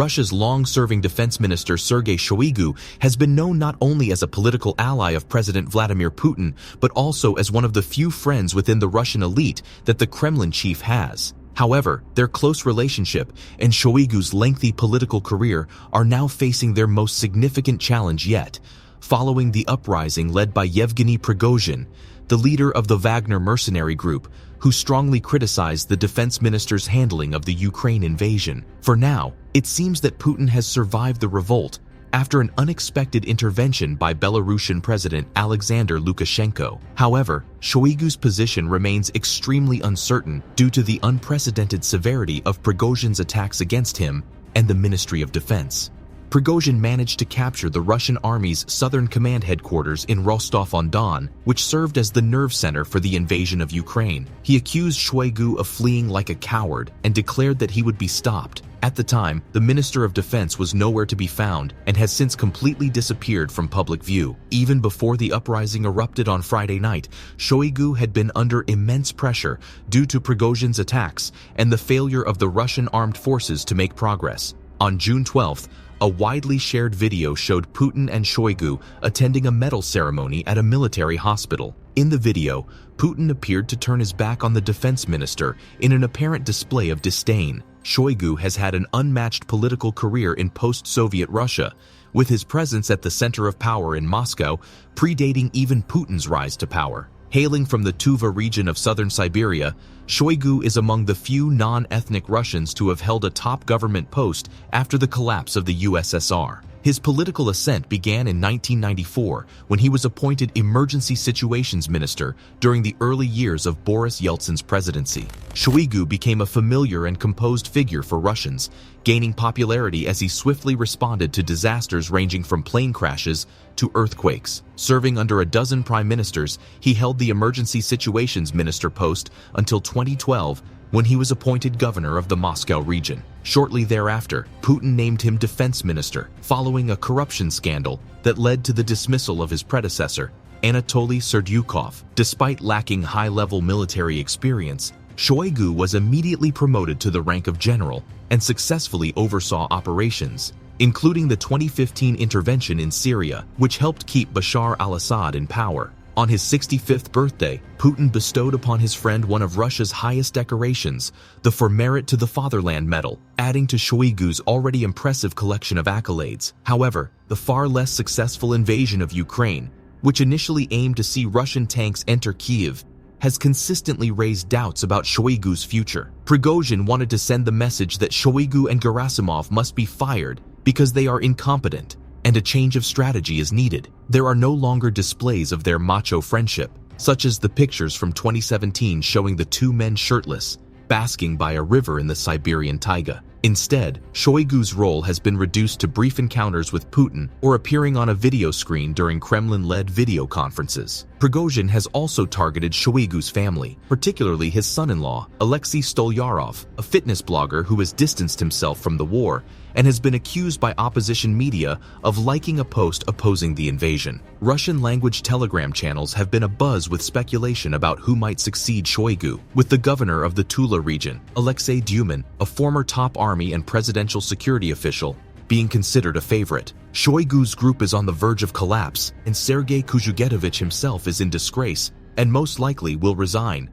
Russia's long-serving Defense Minister Sergei Shoigu has been known not only as a political ally of President Vladimir Putin, but also as one of the few friends within the Russian elite that the Kremlin chief has. However, their close relationship and Shoigu's lengthy political career are now facing their most significant challenge yet, following the uprising led by Yevgeny Prigozhin, the leader of the Wagner mercenary group, who strongly criticized the defense minister's handling of the Ukraine invasion. For now, it seems that Putin has survived the revolt after an unexpected intervention by Belarusian President Alexander Lukashenko. However, Shoigu's position remains extremely uncertain due to the unprecedented severity of Prigozhin's attacks against him and the Ministry of Defense. Prigozhin managed to capture the Russian army's southern command headquarters in Rostov-on-Don, which served as the nerve center for the invasion of Ukraine. He accused Shoigu of fleeing like a coward and declared that he would be stopped. At the time, the Minister of Defense was nowhere to be found and has since completely disappeared from public view. Even before the uprising erupted on Friday night, Shoigu had been under immense pressure due to Prigozhin's attacks and the failure of the Russian armed forces to make progress. On June 12th, a widely shared video showed Putin and Shoigu attending a medal ceremony at a military hospital. In the video, Putin appeared to turn his back on the defense minister in an apparent display of disdain. Shoigu has had an unmatched political career in post-Soviet Russia, with his presence at the center of power in Moscow predating even Putin's rise to power. Hailing from the Tuva region of southern Siberia, Shoigu is among the few non-ethnic Russians to have held a top government post after the collapse of the USSR. His political ascent began in 1994 when he was appointed Emergency Situations Minister during the early years of Boris Yeltsin's presidency. Shoigu became a familiar and composed figure for Russians, gaining popularity as he swiftly responded to disasters ranging from plane crashes to earthquakes. Serving under a dozen prime ministers, he held the Emergency Situations Minister post until 2012, when he was appointed governor of the Moscow region. Shortly thereafter, Putin named him defense minister, following a corruption scandal that led to the dismissal of his predecessor, Anatoly Serdyukov. Despite lacking high-level military experience, Shoigu was immediately promoted to the rank of general and successfully oversaw operations, including the 2015 intervention in Syria, which helped keep Bashar al-Assad in power. On his 65th birthday, Putin bestowed upon his friend one of Russia's highest decorations, the For Merit to the Fatherland Medal, adding to Shoigu's already impressive collection of accolades. However, the far less successful invasion of Ukraine, which initially aimed to see Russian tanks enter Kyiv, has consistently raised doubts about Shoigu's future. Prigozhin wanted to send the message that Shoigu and Gerasimov must be fired because they are incompetent, and a change of strategy is needed. There are no longer displays of their macho friendship, such as the pictures from 2017 showing the two men shirtless, basking by a river in the Siberian taiga. Instead, Shoigu's role has been reduced to brief encounters with Putin or appearing on a video screen during Kremlin-led video conferences. Prigozhin has also targeted Shoigu's family, particularly his son-in-law, Alexei Stolyarov, a fitness blogger who has distanced himself from the war and has been accused by opposition media of liking a post opposing the invasion. Russian-language Telegram channels have been abuzz with speculation about who might succeed Shoigu, with the governor of the Tula region, Alexei Dyumin, a former top army and presidential security official, being considered a favorite. Shoigu's group is on the verge of collapse, and Sergei Kuzhugetovich himself is in disgrace and most likely will resign.